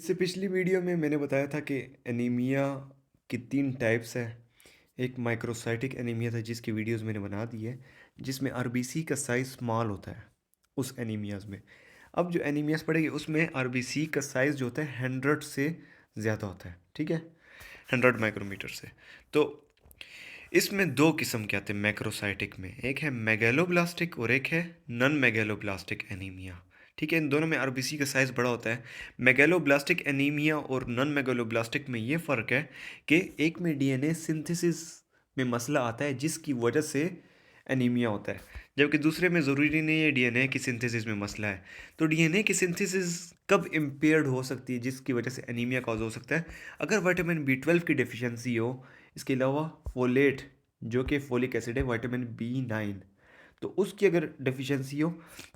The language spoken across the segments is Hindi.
इससे पिछली वीडियो में मैंने बताया था कि एनीमिया की 3 टाइप्स है। एक माइक्रोसाइटिक एनीमिया था जिसकी वीडियोस मैंने बना दी है, जिसमें आरबीसी का साइज़ स्मॉल होता है उस एनीमियाज में। अब जो एनीमियाज पड़ेगी उसमें आरबीसी का साइज़ जो होता है 100 से ज़्यादा होता है, ठीक है, 100 माइक्रोमीटर से। तो इसमें दो किस्म के आते हैं मैक्रोसाइटिक में, एक है मेगैलोब्लास्टिक और एक है नॉन मेगैलोब्लास्टिक एनीमिया। ठीक है, इन दोनों में आरबीसी का साइज़ बड़ा होता है। मेगैलोब्लास्टिक एनीमिया और नॉन मेगैलोब्लास्टिक में ये फ़र्क है कि एक में डीएनए सिंथेसिस में मसला आता है जिसकी वजह से एनीमिया होता है, जबकि दूसरे में ज़रूरी नहीं है डीएनए की सिंथेसिस में मसला है। तो डीएनए की सिंथेसिस कब इम्पेयर्ड हो सकती है जिसकी वजह से एनीमिया कॉज हो सकता है? अगर विटामिन बी 12 की डिफिशियंसी हो, इसके अलावा फोलेट जो कि फोलिक एसिड है, विटामिन बी 9, तो उसकी अगर डिफिशियंसी हो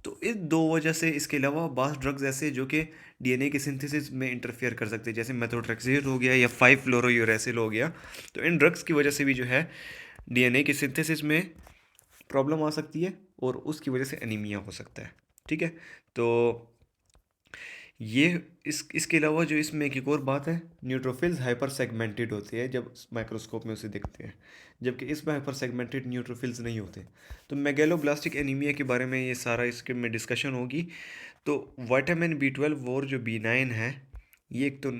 तो इस दो वजह से, इसके अलावा बास ड्रग्स ऐसे जो कि डीएनए के सिंथेसिस में इंटरफेयर कर सकते हैं, जैसे मेथोट्रेक्सेट हो गया या 5-फ्लोरोयूरेसिल हो गया, तो इन ड्रग्स की वजह से भी जो है डीएनए के सिंथेसिस में प्रॉब्लम आ सकती है और उसकी वजह से एनीमिया हो सकता है। ठीक है, तो ये इसके अलावा जो इसमें एक और बात है, न्यूट्रोफिल्स हाइपर सेगमेंटेड होते हैं जब माइक्रोस्कोप में उसे देखते हैं, जबकि इसमें हाइपर सेगमेंटेड न्यूट्रोफिल्स नहीं होते। तो मेगैलोब्लास्टिक एनीमिया के बारे में ये सारा इसके में डिस्कशन होगी। तो विटामिन बी 12 और जो बी 9 है, ये एक तो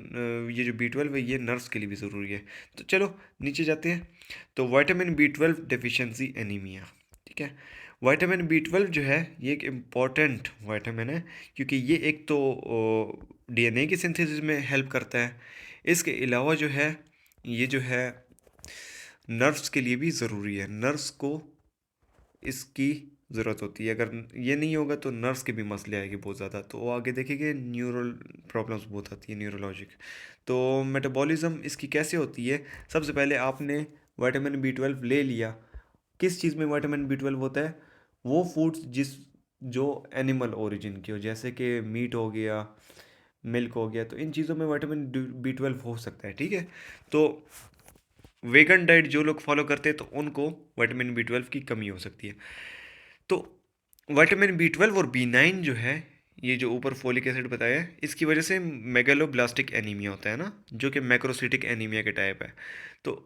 ये जो बी 12 है ये नर्व्स के लिए भी ज़रूरी है। तो चलो नीचे जाते हैं। तो विटामिन बी 12 डेफिशिएंसी एनीमिया, ठीक है। विटामिन बी 12 जो है ये एक इम्पॉर्टेंट विटामिन है, क्योंकि ये एक तो डीएनए की सिंथेसिस में हेल्प करता है। इसके अलावा जो है ये जो है नर्व्स के लिए भी ज़रूरी है, नर्व्स को इसकी ज़रूरत होती है। अगर ये नहीं होगा तो नर्व्स के भी मसले आएंगे बहुत ज़्यादा, तो वो आगे देखेंगे न्यूरल प्रॉब्लम्स बहुत आती है, न्यूरोलॉजिक। तो मेटाबॉलिज्म इसकी कैसे होती है? सबसे पहले आपने विटामिन बी 12 ले लिया। किस चीज़ में विटामिन बी 12 होता है? वो फूड्स जो एनिमल ओरिजिन की हो, जैसे कि मीट हो गया, मिल्क हो गया, तो इन चीज़ों में विटामिन बी 12 हो सकता है। ठीक है, तो वेगन डाइट जो लोग फॉलो करते हैं तो उनको विटामिन बी 12 की कमी हो सकती है। तो विटामिन बी 12 और बी 9 जो है, ये जो ऊपर फोलिक एसिड बताया है, इसकी वजह से मेगलोब्लास्टिक एनीमिया होता है ना, जो कि मैक्रोसिटिक एनीमिया के टाइप है। तो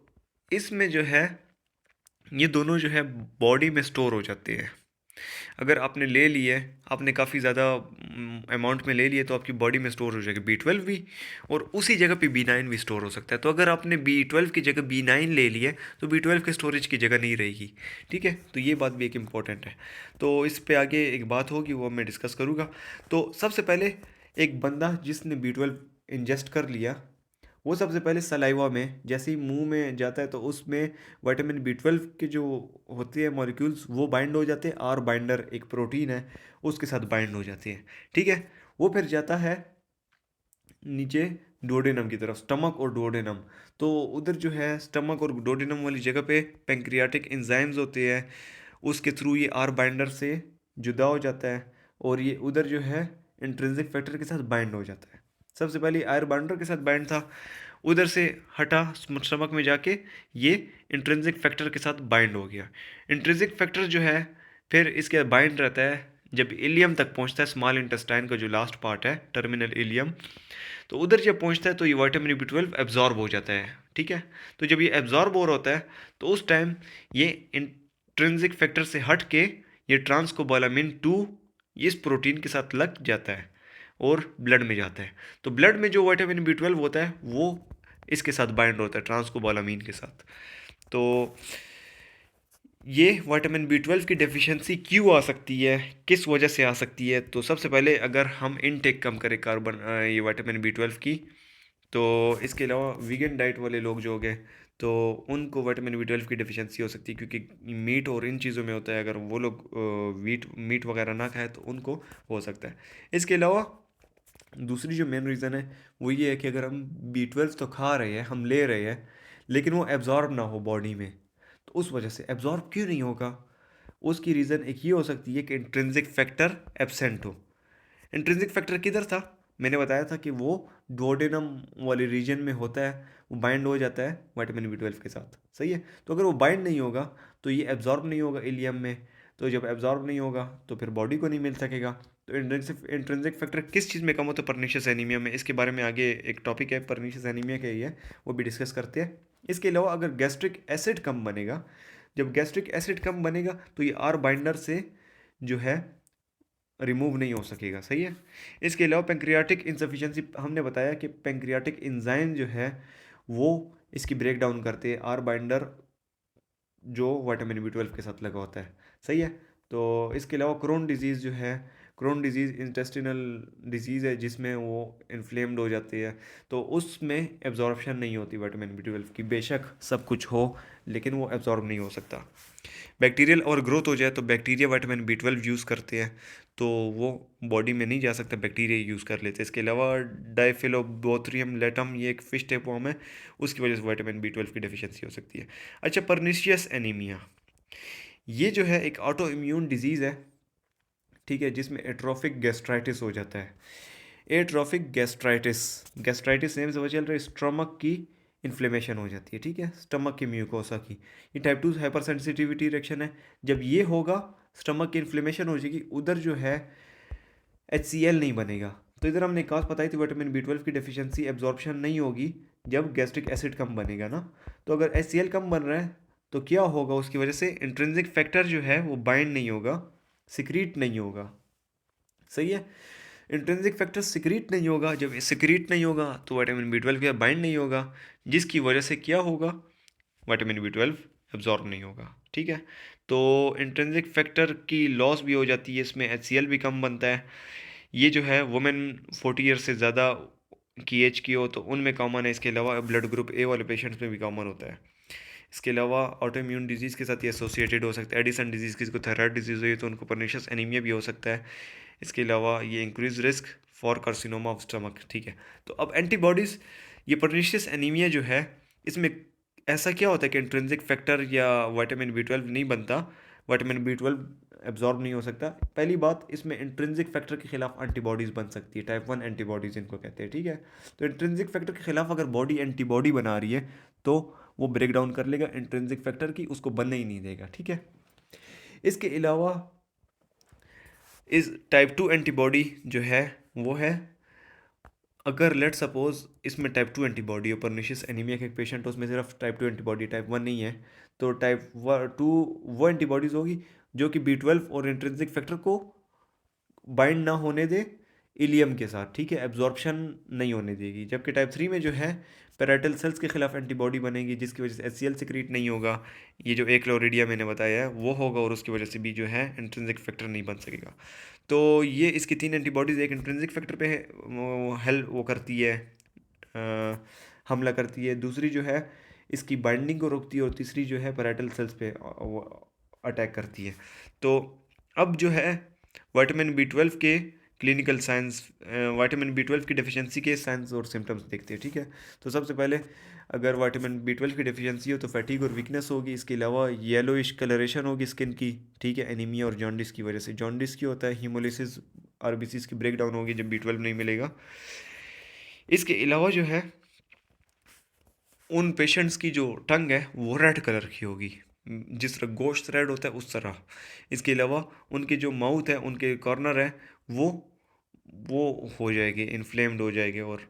इसमें जो है ये दोनों जो है बॉडी में स्टोर हो जाते हैं। अगर आपने ले लिए, आपने काफ़ी ज़्यादा अमाउंट में ले लिए, तो आपकी बॉडी में स्टोर हो जाएगा बी 12 भी, और उसी जगह पे बी 9 भी स्टोर हो सकता है। तो अगर आपने बी 12 की जगह बी 9 ले लिया तो बी 12 के स्टोरेज की जगह नहीं रहेगी। ठीक है, तो ये बात भी एक इम्पॉर्टेंट है। तो इस पे आगे एक बात होगी, वो मैं डिस्कस करूँगा। तो सबसे पहले एक बंदा जिसने बी 12 इंजेस्ट कर लिया, वो सबसे पहले सलाइवा में जैसे ही मुंह में जाता है तो उसमें विटामिन बी 12 के जो होते हैं मॉलिक्यूल्स वो बाइंड हो जाते हैं, आर बाइंडर एक प्रोटीन है उसके साथ बाइंड हो जाते हैं। ठीक है, वो फिर जाता है नीचे डोडेनम की तरफ, स्टमक और डोडेनम। तो उधर जो है स्टमक और डोडेनम वाली जगह पे पेंक्रियाटिक एंजाइम्स होते हैं, उसके थ्रू ये आर बाइंडर से जुदा हो जाता है और ये उधर जो है इंट्रिंसिक फैक्टर के साथ बाइंड हो जाता है। सबसे पहले आयर बाइंडर के साथ बाइंड था, उधर से हटा स्टमक में जाके ये इंट्रिंसिक फैक्टर के साथ बाइंड हो गया। इंट्रिंसिक फैक्टर जो है फिर इसके बाइंड रहता है जब इलियम तक पहुंचता है, स्मॉल इंटेस्टाइन का जो लास्ट पार्ट है, टर्मिनल इलियम। तो उधर जब पहुंचता है तो ये विटामिन बी 12 एब्जॉर्ब हो जाता है। ठीक है, तो जब ये एब्जॉर्ब हो रहा होता है तो उस टाइम ये इंट्रिंसिक फैक्टर से हट के ये ट्रांसकोबालामिन 2 इस प्रोटीन के साथ लग जाता है और ब्लड में जाता है। तो ब्लड में जो विटामिन बी 12 होता है वो इसके साथ बाइंड होता है, ट्रांसकोबालामीन के साथ। तो ये विटामिन बी 12 की डेफिशिएंसी क्यों आ सकती है, किस वजह से आ सकती है? तो सबसे पहले अगर हम इनटेक कम करें कार्बन ये विटामिन बी 12 की, तो इसके अलावा वीगन डाइट वाले लोग जो हो गए तो उनको विटामिन बी 12 की डेफिशिएंसी हो सकती है, क्योंकि मीट और इन चीज़ों में होता है। अगर वो लोग मीट वगैरह ना खाए तो उनको हो सकता है। इसके अलावा दूसरी जो मेन रीज़न है वो ये है कि अगर हम बी 12 तो खा रहे हैं, हम ले रहे हैं, लेकिन वो एब्जॉर्ब ना हो बॉडी में, तो उस वजह से एब्जॉर्ब क्यों नहीं होगा? उसकी रीज़न एक ये हो सकती है कि इंट्रिंसिक फैक्टर एब्सेंट हो। इंट्रिंसिक फैक्टर किधर था? मैंने बताया था कि वो डोडेनम वाले रीजन में होता है, वो बाइंड हो जाता है विटामिन बी 12 के साथ। सही है, तो अगर वो बाइंड नहीं होगा तो ये एब्जॉर्ब नहीं होगा इलियम में, तो जब एब्जॉर्ब नहीं होगा तो फिर बॉडी को नहीं मिल सकेगा। तो इंट्रिंसिक फैक्टर किस चीज़ में कम होता है परनीशियस एनीमिया में, इसके बारे में आगे एक टॉपिक है परनीशियस एनीमिया का ही है, वो भी डिस्कस करते हैं। इसके अलावा अगर गैस्ट्रिक एसिड कम बनेगा, जब गैस्ट्रिक एसिड कम बनेगा तो ये आर बाइंडर से जो है रिमूव नहीं हो सकेगा, सही है। इसके अलावा पेंक्रियाटिक इंसफिशिएंसी, हमने बताया कि पेंक्रियाटिक एंजाइम जो है वो इसकी ब्रेक डाउन करते हैं आर बाइंडर जो विटामिन बी 12 के साथ लगा होता है, सही है। तो इसके अलावा क्रोन डिजीज़ जो है, क्रोन डिजीज़ इंटेस्टिनल डिजीज़ है जिसमें वो इन्फ्लेम्ड हो जाती है, तो उसमें एब्जॉर्प्शन नहीं होती विटामिन बी 12 की, बेशक सब कुछ हो लेकिन वो एब्जॉर्ब नहीं हो सकता। बैक्टीरियल और ग्रोथ हो जाए तो बैक्टीरिया विटामिन बी 12 यूज़ करते हैं, तो वो बॉडी में नहीं जा सकता, बैक्टीरिया यूज़ कर लेते हैं। इसके अलावा डाइफिलोबोथ्रियम लेटम, ये एक फिश टेप फॉर्म है, उसकी वजह से विटामिन बी 12 की डेफिशिएंसी हो सकती है। अच्छा, परनीशियस एनीमिया, ये जो है एक ऑटो इम्यून डिजीज़ है, ठीक है, जिसमें एट्रोफिक गैस्ट्राइटिस हो जाता है। एट्रोफिक गैस्ट्राइटिस, गैस्ट्राइटिस नेम से पता चल रहा है स्टमक की इन्फ्लेमेशन हो जाती है, ठीक है, स्टमक की म्यूकोसा की। ये टाइप 2 हाइपर सेंसिटिविटी रिएक्शन है। जब ये होगा, स्टमक की इन्फ्लेमेशन हो जाएगी, उधर जो है HCl नहीं बनेगा। तो इधर हमने कॉज बताई थी विटामिन बी 12 की डेफिशिएंसी, एब्जॉर्प्शन नहीं होगी जब गैस्ट्रिक एसिड कम बनेगा ना। तो अगर HCl कम बन रहा है तो क्या होगा, उसकी वजह से इंट्रिंसिक फैक्टर जो है वो बाइंड नहीं होगा, सिक्रीट नहीं होगा, सही है। इंट्रिंसिक फैक्टर सिक्रीट नहीं होगा, जब सिक्रीट नहीं होगा तो विटामिन बी 12 के बाइंड नहीं होगा, जिसकी वजह से क्या होगा, विटामिन बी 12 एब्जॉर्ब नहीं होगा, ठीक है। तो इंट्रिंसिक फैक्टर की लॉस भी हो जाती है, इसमें HCl भी कम बनता है। ये जो है वुमेन 40 ईयर से ज़्यादा की एज की हो तो उनमें कॉमन है। इसके अलावा ब्लड ग्रुप ए वाले पेशेंट्स में भी कॉमन होता है। इसके अलावा ऑटो इम्यून डिजीज़ के साथ ये एसोसिएटेड हो सकता है। एडिसन डिजीज़, किसी को थायराइड डिजीज़ हुई तो उनको परनीशियस एनीमिया भी हो सकता है। इसके अलावा ये increase risk for carcinoma of stomach, ठीक है। तो अब एंटीबॉडीज़, ये परनीशियस एनीमिया जो है, इसमें ऐसा क्या होता है कि इंट्रिंसिक फैक्टर या विटामिन बी 12 नहीं बनता, विटामिन बी 12 एब्जॉर्ब नहीं हो सकता। पहली बात, इसमें इंट्रिंसिक फैक्टर के खिलाफ एंटीबॉडीज़ बन सकती है, टाइप 1 एंटीबॉडीज़ इनको कहते हैं, ठीक है। तो इंट्रिंसिक फैक्टर के खिलाफ अगर बॉडी एंटीबॉडी बना रही है तो वो ब्रेक डाउन कर लेगा इंट्रिंसिक फैक्टर की, उसको बनने ही नहीं देगा, ठीक है। इसके अलावा इस टाइप 2 एंटीबॉडी जो है वो है, अगर लेट सपोज इसमें टाइप 2 एंटीबॉडी हो, परनीशियस एनीमिया के एक पेशेंट हो, उसमें सिर्फ टाइप 2 एंटीबॉडी, टाइप 1 नहीं है, तो टाइप 2 वो एंटीबॉडीज़ होगी जो कि बी 12 और इंट्रिंसिक फैक्टर को बाइंड ना होने दे इलियम के साथ, ठीक है, एब्जॉर्प्शन नहीं होने देगी। जबकि टाइप 3 में जो है पेराइटल सेल्स के खिलाफ एंटीबॉडी बनेगी, जिसकी वजह से HCl सिक्रीट नहीं होगा, ये जो एक्लोरिडिया मैंने बताया है वो होगा, और उसकी वजह से भी जो है इंट्रिंसिक फैक्टर नहीं बन सकेगा। तो ये इसकी 3 एंटीबॉडीज़, एक इंट्रिंसिक फैक्टर पे हेल्प वो करती है, हमला करती है, दूसरी जो है इसकी बाइंडिंग को रोकती है, और तीसरी जो है पेराइटल सेल्स पे वो अटैक करती है। तो अब जो है विटामिन बी 12 के क्लिनिकल साइंस, विटामिन बी 12 की डेफिशिएंसी के साइंस और सिम्टम्स देखते हैं, ठीक है। तो सबसे पहले अगर विटामिन बी 12 की डेफिशिएंसी हो तो फैटीग और वीकनेस होगी। इसके अलावा येलोइश कलरेशन होगी स्किन की, ठीक है, एनीमिया और जॉन्डिस की वजह से। जॉन्डिस की होता है हीमोलिसिस, RBCs की ब्रेक डाउन होगी जब बी 12 नहीं मिलेगा। इसके अलावा जो है उन पेशेंट्स की जो टंग है वो रेड कलर की होगी, जिस तरह गोश्त रेड होता है उस तरह। इसके अलावा उनके जो माउथ है, उनके कॉर्नर है, वो वो हो जाएगी, इन्फ्लेम्ड हो जाएगी और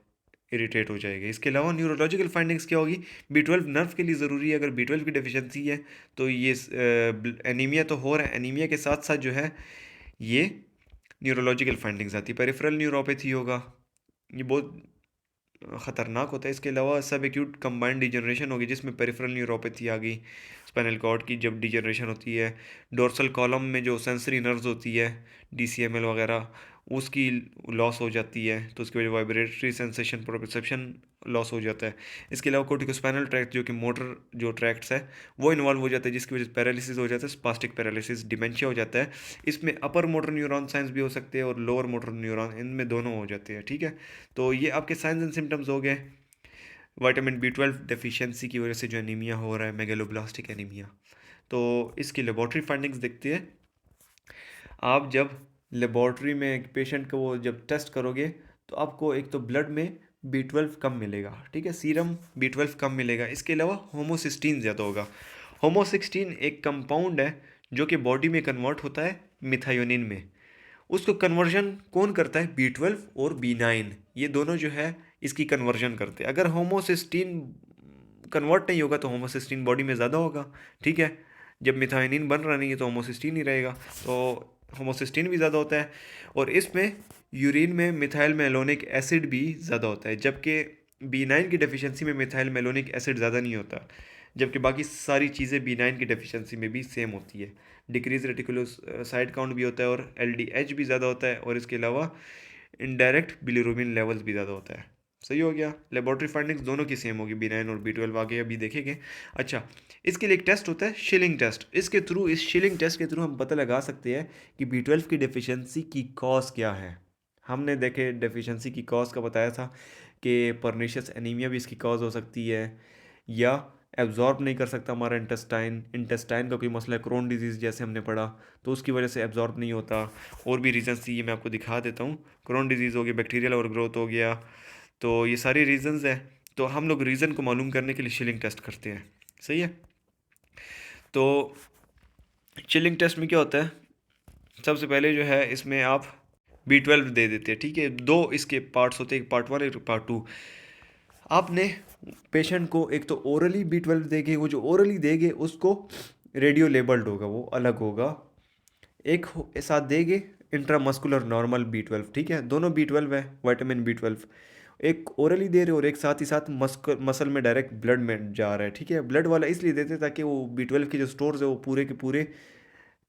इरिटेट हो जाएगी। इसके अलावा न्यूरोलॉजिकल फाइंडिंग्स क्या होगी, बी 12 नर्व के लिए ज़रूरी है, अगर बी 12 की डेफिशिएंसी है तो ये एनीमिया तो हो रहा है, एनीमिया के साथ साथ जो है ये न्यूरोलॉजिकल फाइंडिंग्स आती है। पेरिफेरल न्यूरोपैथी होगा, ये बहुत ख़तरनाक होता है। इसके अलावा सब एक्यूट कंबाइंड डिजनरेशन होगी, जिसमें पेरिफेरल न्यूरोपैथी आ गई, स्पाइनल कॉर्ड की जब डिजनरेशन होती है। डोर्सल कॉलम में जो सेंसरी नर्व्स होती है, DCML वगैरह, उसकी लॉस हो जाती है, तो उसकी वजह वाइब्रेटरी सेंसेशन प्रोप्रिसेप्शन लॉस हो जाता है। इसके अलावा कोर्टिकोस्पाइनल ट्रैक्ट जो कि मोटर जो ट्रैक्ट्स है वो इन्वॉल्व हो जाता है, जिसकी वजह से पैरालिसिस हो जाता है, स्पास्टिक पैरालिसिस, डिमेंशिया हो जाता है। इसमें अपर मोटर न्यूरॉन साइंस भी हो सकते हैं और लोअर मोटर न्यूरॉन, इनमें दोनों हो जाते हैं, ठीक है। तो ये आपके साइंस एंड सिम्टम्स हो गए विटामिन बी 12 डेफिशिएंसी की वजह से जो एनीमिया हो रहा है, मेगलोब्लास्टिक एनीमिया। तो इसकी लेबॉर्ट्री फाइंडिंग्स देखते हैं। आप जब लेबॉर्ट्री में एक पेशेंट को वो जब टेस्ट करोगे तो आपको एक तो ब्लड में बी 12 कम मिलेगा, ठीक है, सीरम बी 12 कम मिलेगा। इसके अलावा होमोसिस्टीन ज़्यादा होगा। होमोसिस्टीन एक कंपाउंड है जो कि बॉडी में कन्वर्ट होता है मिथायोनिन में। उसको कन्वर्जन कौन करता है? B12 और B9, ये दोनों जो है इसकी कन्वर्जन करते हैं। अगर होमोसिस्टीन कन्वर्ट नहीं होगा तो होमोसिस्टीन बॉडी में ज़्यादा होगा, ठीक है। जब मिथायोनिन बन रहा नहीं है तो होमोसिस्टीन ही रहेगा, तो होमोसिस्टीन भी ज़्यादा होता है। और इसमें यूरिन में मिथाइल मेलोनिक एसिड भी ज़्यादा होता है, जबकि B9 की डेफिशिएंसी में मिथाइल मेलोनिक एसिड ज़्यादा नहीं होता, जबकि बाकी सारी चीज़ें B9 की डेफिशिएंसी में भी सेम होती है। डिक्रीज रेटिकुलोसाइट काउंट भी होता है और LDH भी ज़्यादा होता है, और इसके अलावा इनडायरेक्ट बिलिरुबिन लेवल्स भी ज़्यादा होता है। सही हो गया। लेबोरेटरी फाइंडिंग्स दोनों की सेम होगी, B9 और B12 आगे अभी देखेंगे। अच्छा, इसके लिए एक टेस्ट होता है शिलिंग टेस्ट। इसके थ्रू, इस शिलिंग टेस्ट के थ्रू हम पता लगा सकते हैं कि B12 की डेफिशिएंसी की कॉज क्या है। हमने देखे डेफिशिएंसी की कॉज का बताया था कि परनीशियस एनीमिया भी इसकी कॉज हो सकती है, या एब्जॉर्ब नहीं कर सकता हमारा इंटेस्टाइन का कोई मसला है, क्रोन डिजीज़ जैसे हमने पढ़ा, तो उसकी वजह से एब्जॉर्ब नहीं होता। और भी रीजंस थी, ये मैं आपको दिखा देता हूँ। क्रोन डिजीज़ हो गया, बैक्टीरियल ओवरग्रोथ हो गया, तो ये सारी रीजंस है। तो हम लोग रीज़न को मालूम करने के लिए शिलिंग टेस्ट करते हैं। सही है। तो शिलिंग टेस्ट में क्या होता है? सबसे पहले जो है इसमें आप B12 दे देते हैं, ठीक है। दो इसके पार्ट्स होते हैं, एक पार्ट 1 एक पार्ट 2। आपने पेशेंट को एक तो ओरली B12 देंगे, वो जो ओरली देंगे उसको रेडियो लेबल्ड होगा, वो अलग होगा। एक साथ देंगे इंट्रामस्कुलर नॉर्मल B12, ठीक है। दोनों B12 है, विटामिन B12। एक ओरली दे रहे हो और एक साथ ही साथ मसल में डायरेक्ट ब्लड में जा रहा है, ठीक है। ब्लड वाला इसलिए देते हैं ताकि वो B12 के जो स्टोर्स है वो पूरे के पूरे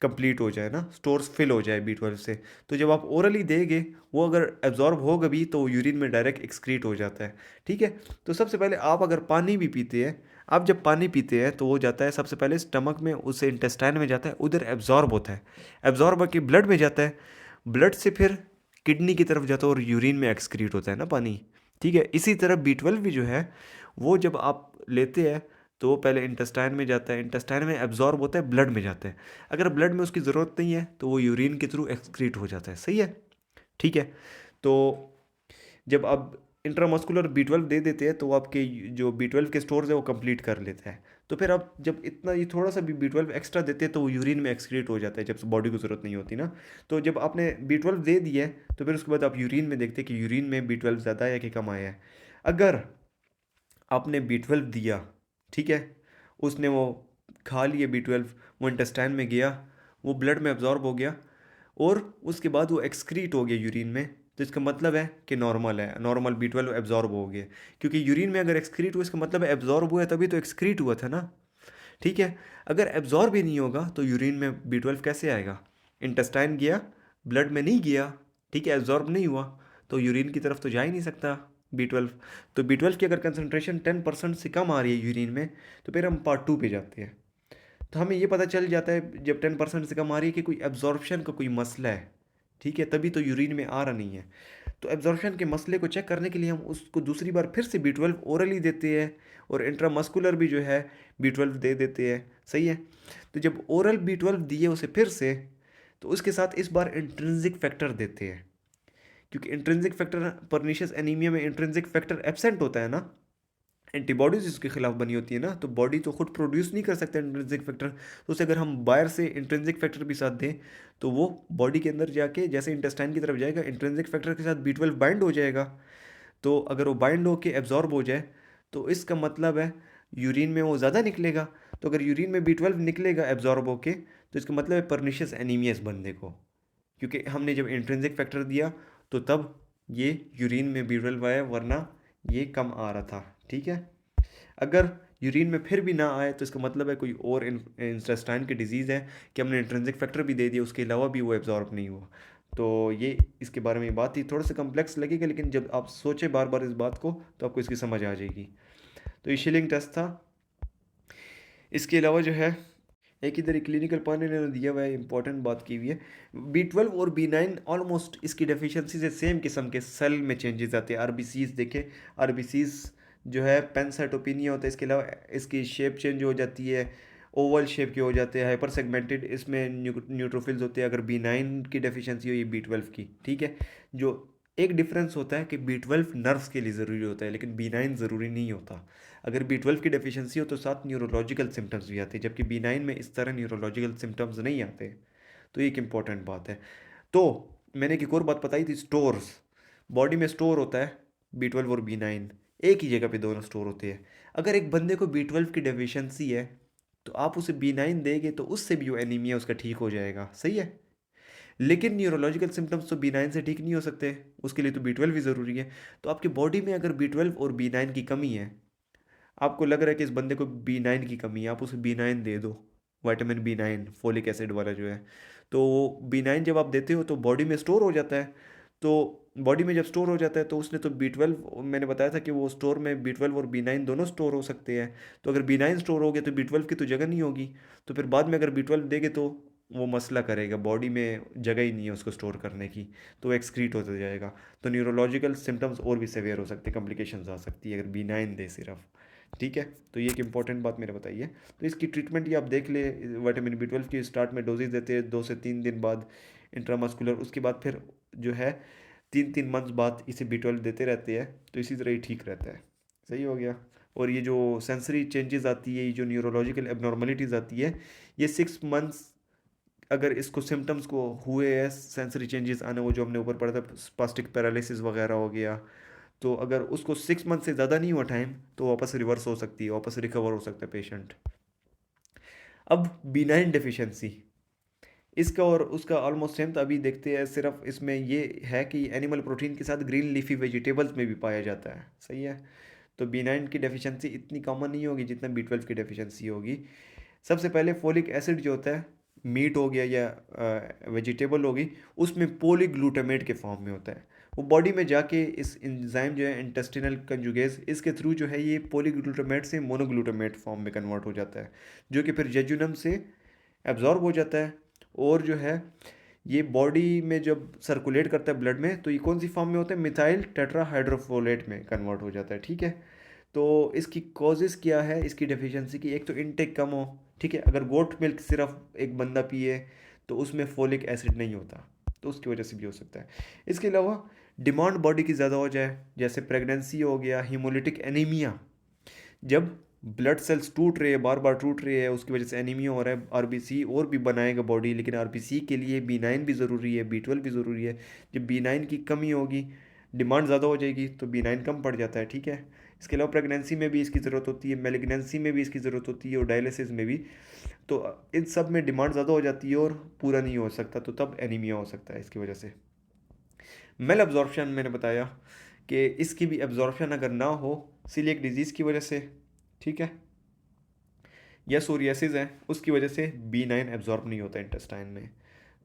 कंप्लीट हो जाए ना, स्टोर्स फिल हो जाए B12 से। तो जब आप ओरली देंगे, वो अगर एब्जॉर्ब होगा भी तो यूरिन में डायरेक्ट एक्सक्रीट हो जाता है, ठीक है। तो सबसे पहले आप अगर पानी भी पीते हैं, आप जब पानी पीते हैं तो वो जाता है सबसे पहले स्टमक में, उससे इंटेस्टाइन में जाता है, उधर एब्जॉर्ब होता है, एब्जॉर्ब होकर ब्लड में जाता है, ब्लड से फिर किडनी की तरफ जाता है और यूरिन में एक्सक्रीट होता है ना पानी, ठीक है। इसी तरह B12 भी जो है वो जब आप लेते हैं तो वो पहले इंटेस्टाइन में जाता है, इंटेस्टाइन में एब्जॉर्ब होता है, ब्लड में जाता है। अगर ब्लड में उसकी ज़रूरत नहीं है तो वो यूरिन के थ्रू एक्सक्रीट हो जाता है। सही है, ठीक है। तो जब आप इंट्रामस्कुलर B12 दे देते हैं तो आपके जो B12 के स्टोर्स है वो कंप्लीट कर लेता है। तो फिर आप जब इतना ये थोड़ा सा भी B12 एक्स्ट्रा देते हैं तो वो यूरिन में एक्सक्रीट हो जाता है, जब बॉडी को ज़रूरत नहीं होती ना। तो जब आपने B12 दे दिया है तो फिर उसके बाद आप यूरिन में देखते हैं कि यूरिन में B12 ज़्यादा है कि कम आया है। अगर आपने B12 दिया, ठीक है, उसने वो खा लिए B12, वो इंटेस्टाइन में गया, वो ब्लड में एब्जॉर्ब हो गया और उसके बाद वो एक्सक्रीट हो गया यूरिन में, तो इसका मतलब है कि नॉर्मल है, नॉर्मल B12 एब्जॉर्ब हो गया। क्योंकि यूरिन में अगर एक्सक्रीट हुआ इसका मतलब है एब्जॉर्ब हुआ है, तभी तो एक्सक्रीट हुआ था ना, ठीक है। अगर एब्जॉर्ब ही नहीं होगा तो यूरिन में B12 कैसे आएगा? इंटेस्टाइन गया, ब्लड में नहीं गया, ठीक है, एब्जॉर्ब नहीं हुआ, तो यूरिन की तरफ तो जा ही नहीं सकता B12। तो B12 की अगर कंसनट्रेशन 10% से कम आ रही है यूरिन में तो फिर हम पार्ट 2 पे जाते हैं। तो हमें ये पता चल जाता है जब 10% से कम आ रही है कि कोई एब्जॉर्प्शन का कोई मसला है, ठीक है, तभी तो यूरिन में आ रहा नहीं है। तो एब्जॉर्प्शन के मसले को चेक करने के लिए हम उसको दूसरी बार फिर से B12 ओरली देते हैं और इंट्रामस्कुलर भी जो है B12 दे देते हैं। सही है। तो जब ओरल B12 दिए उसे फिर से, तो उसके साथ इस बार इंट्रिंसिक फैक्टर देते हैं, क्योंकि इंट्रिंसिक फैक्टर परनीशियस एनीमिया में इंट्रिंसिक फैक्टर एब्सेंट होता है ना, एंटीबॉडीज इसके खिलाफ बनी होती है ना, तो बॉडी तो खुद प्रोड्यूस नहीं कर सकता इंट्रिंसिक फैक्टर। तो उसे अगर हम बाहर से इंट्रिंसिक फैक्टर भी साथ दें तो वो बॉडी के अंदर जाके जैसे इंटेस्टाइन की तरफ जाएगा, इंट्रिंसिक फैक्टर के साथ B12 बाइंड हो जाएगा। तो अगर वो बाइंड होके एब्जॉर्ब हो जाए तो इसका मतलब है यूरिन में वो ज़्यादा निकलेगा। तो अगर यूरिन में B12 निकलेगा एब्जॉर्ब होके तो इसका मतलब है परनीशियस एनीमिया इस बंदे को, क्योंकि हमने जब इंट्रिंसिक फैक्टर दिया तो तब ये यूरिन में B12 आया, वरना ये कम आ रहा था, ठीक है। अगर यूरिन में फिर भी ना आए तो इसका मतलब है कोई और इंटेस्टाइन की डिजीज़ है कि हमने इंट्रिंसिक फैक्टर भी दे दिया, उसके अलावा भी वो एब्जॉर्ब नहीं हुआ। तो ये इसके बारे में बात थी, थोड़ा सा कम्प्लेक्स लगेगा लेकिन जब आप सोचें बार बार इस बात को तो आपको इसकी समझ आ जाएगी। तो ये शिलिंग टेस्ट था। इसके अलावा जो है एक इधर क्लिनिकल पॉइंट इन्होंने दिया हुआ है, इंपॉर्टेंट बात की हुई है। B12 और B9 ऑलमोस्ट इसकी डेफिशिएंसी से सेम किस्म के सेल में चेंजेस आते हैं। RBCs देखें, RBCs जो है पेनसाइटोपिनिया होता है, इसके अलावा इसकी शेप चेंज हो जाती है, ओवल शेप के हो जाते हैं, हाइपर सेगमेंटेड इसमें न्यूट्रोफिल्स होते हैं अगर B9 की डेफिशिएंसी हो, ये B12 की, ठीक है। जो एक डिफरेंस होता है कि B12 नर्व्स के लिए ज़रूरी होता है लेकिन B9 ज़रूरी नहीं होता। अगर B12 की डेफिशिएंसी हो तो साथ न्यूरोलॉजिकल सिम्टम्स भी आते हैं, जबकि B9 में इस तरह न्यूरोलॉजिकल सिम्टम्स नहीं आते। तो ये एक इम्पॉर्टेंट बात है। तो मैंने एक और बात बताई थी, स्टोर्स। बॉडी में स्टोर होता है B12 और B9, एक ही जगह पे दोनों स्टोर होते हैं। अगर एक बंदे को B12 की डेफिशिएंसी है तो आप उसे B9 देंगे तो उससे भी वो एनीमिया उसका ठीक हो जाएगा, सही है। लेकिन न्यूरोलॉजिकल सिम्टम्स तो B9 से ठीक नहीं हो सकते, उसके लिए तो B12 भी ज़रूरी है। तो आपकी बॉडी में अगर B12 और B9 की कमी है, आपको लग रहा है कि इस बंदे को B9 की कमी है, आप उसे B9 दे दो, विटामिन B9 फोलिक एसिड वाला जो है। तो B9 जब आप देते हो तो बॉडी में स्टोर हो जाता है। तो बॉडी में जब स्टोर हो जाता है तो उसने तो B12, मैंने बताया था कि वो स्टोर में B12 और B9 दोनों स्टोर हो सकते हैं। तो अगर B9 स्टोर हो गया तो B12 की तो जगह नहीं होगी। तो फिर बाद में अगर B12 देंगे तो वो मसला करेगा, बॉडी में जगह ही नहीं है उसको स्टोर करने की, तो एक्सक्रीट होता जाएगा। तो न्यूरोलॉजिकल सिम्टम्स और भी सेवियर हो सकते हैं, कॉम्प्लिकेशंस आ सकती है अगर B9 दे सिर्फ। ठीक है। तो ये एक इंपॉर्टेंट बात मैंने बताई है। तो इसकी ट्रीटमेंट ये आप देख ले, विटामिन B12 की स्टार्ट में डोजेज देते हैं 2 से 3 दिन बाद इंट्रामस्कुलर, उसके बाद फिर जो है 3 3 मंथ्स बाद इसे B12 देते रहते हैं। तो इसी तरह ही ठीक रहता है। सही हो गया। और ये जो सेंसरी चेंजेस आती है, ये जो न्यूरोलॉजिकल एबनॉर्मलिटीज़ आती है, ये 6 मंथ्स अगर इसको सिम्टम्स को हुए हैं, सेंसरी चेंजेस आने, वो जो हमने ऊपर पढ़ा था स्पास्टिक पैरालिसिस वगैरह हो गया, तो अगर उसको 6 मंथ से ज़्यादा नहीं हुआ टाइम तो वापस रिवर्स हो सकती है, वापस रिकवर हो सकता है पेशेंट। अब B9 डेफिशिएंसी, इसका और उसका ऑलमोस्ट सेम था। अभी देखते हैं, सिर्फ इसमें ये है कि एनिमल प्रोटीन के साथ ग्रीन लीफी वेजिटेबल्स में भी पाया जाता है, सही है। तो B9 की डेफिशिएंसी इतनी कॉमन नहीं होगी जितना B12 की डेफिशिएंसी होगी। सबसे पहले फोलिक एसिड जो होता है, मीट हो गया या वेजिटेबल होगी, उसमें पोलीग्लूटामेट के फॉर्म में होता है। वो बॉडी में जाके इस एंजाइम जो है इंटेस्टिनल कंजुगेज, इसके थ्रू जो है ये पोलीग्लूटामेट से मोनोग्लूटामेट फॉर्म में कन्वर्ट हो जाता है, जो कि फिर जेजुनम से एब्जॉर्ब हो जाता है। और जो है ये बॉडी में जब सर्कुलेट करता है ब्लड में, तो ये कौन सी फॉर्म में होता है, मिथाइल टेट्राहाइड्रोफोलेट में कन्वर्ट हो जाता है। ठीक है। तो इसकी कॉजेज़ क्या है इसकी डेफिशिएंसी की, एक तो इनटेक कम हो। ठीक है। अगर गोट मिल्क सिर्फ एक बंदा पिए तो उसमें फोलिक एसिड नहीं होता, तो उसकी वजह से भी हो सकता है। इसके अलावा डिमांड बॉडी की ज़्यादा हो जाए, जैसे प्रेगनेंसी हो गया, हीमोलिटिक एनीमिया, जब ब्लड सेल्स टूट रहे हैं, बार बार टूट रहे हैं, उसकी वजह से एनीमिया हो रहा है। आरबीसी और भी बनाएगा बॉडी, लेकिन आरबीसी के लिए B9 भी ज़रूरी है, B12 भी ज़रूरी है। जब B9 की कमी होगी, डिमांड ज़्यादा हो जाएगी, तो B9 कम पड़ जाता है। ठीक है। इसके अलावा प्रेगनेंसी में भी इसकी ज़रूरत होती है, मेलिग्नेंसी में भी इसकी ज़रूरत होती है, और डायलिसिस में भी। तो इन सब में डिमांड ज़्यादा हो जाती है और पूरा नहीं हो सकता, तो तब एनीमिया हो सकता है इसकी वजह से। मेल एब्जॉर्प्शन मैंने बताया कि इसकी भी एब्जॉर्प्शन अगर ना हो सीलिएक डिजीज़ की वजह से, ठीक है, या सोरियासिस है, उसकी वजह से B9 एब्जॉर्ब नहीं होता इंटेस्टाइन में।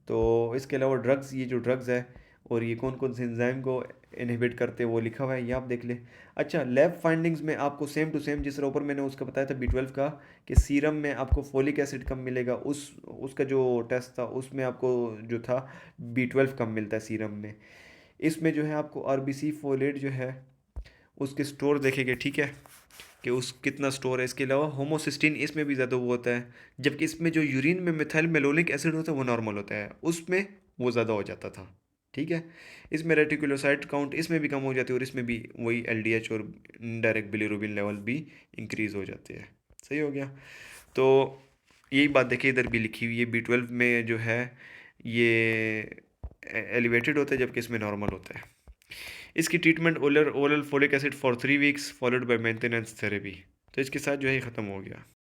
तो इसके अलावा ड्रग्स, ये जो ड्रग्स है और ये कौन कौन से एंजाइम को इनहिबिट करते हैं वो लिखा हुआ है, ये आप देख लें। अच्छा, लैब फाइंडिंग्स में आपको सेम टू सेम जिस तरह ऊपर मैंने उसका बताया था B12 का, कि सीरम में आपको फोलिक एसिड कम मिलेगा, उसका जो टेस्ट था उसमें आपको जो था B12 कम मिलता है सीरम में। इसमें जो है आपको आरबीसी फोलेट जो है उसके स्टोर देखेंगे, ठीक है, कि उस कितना स्टोर है। इसके अलावा होमोसिस्टीन इसमें भी ज़्यादा वो होता है, जबकि इसमें जो यूरिन में मिथाइल मेलोनिक एसिड होता है वो नॉर्मल होता है, उसमें वो ज़्यादा हो जाता था। ठीक है। इसमें रेटिकुलोसाइट काउंट इसमें भी कम हो जाती है, और इसमें भी वही LDH और डायरेक्ट बिलीरुबिन लेवल भी इंक्रीज़ हो जाते हैं। सही हो गया। तो यही बात देखिए इधर भी लिखी हुई है, B12 में जो है ये एलिवेटेड होता है, जबकि इसमें नॉर्मल होता है। इसकी treatment oral folic acid for 3 weeks followed by maintenance therapy. तो इसके साथ जो है ख़त्म हो गया।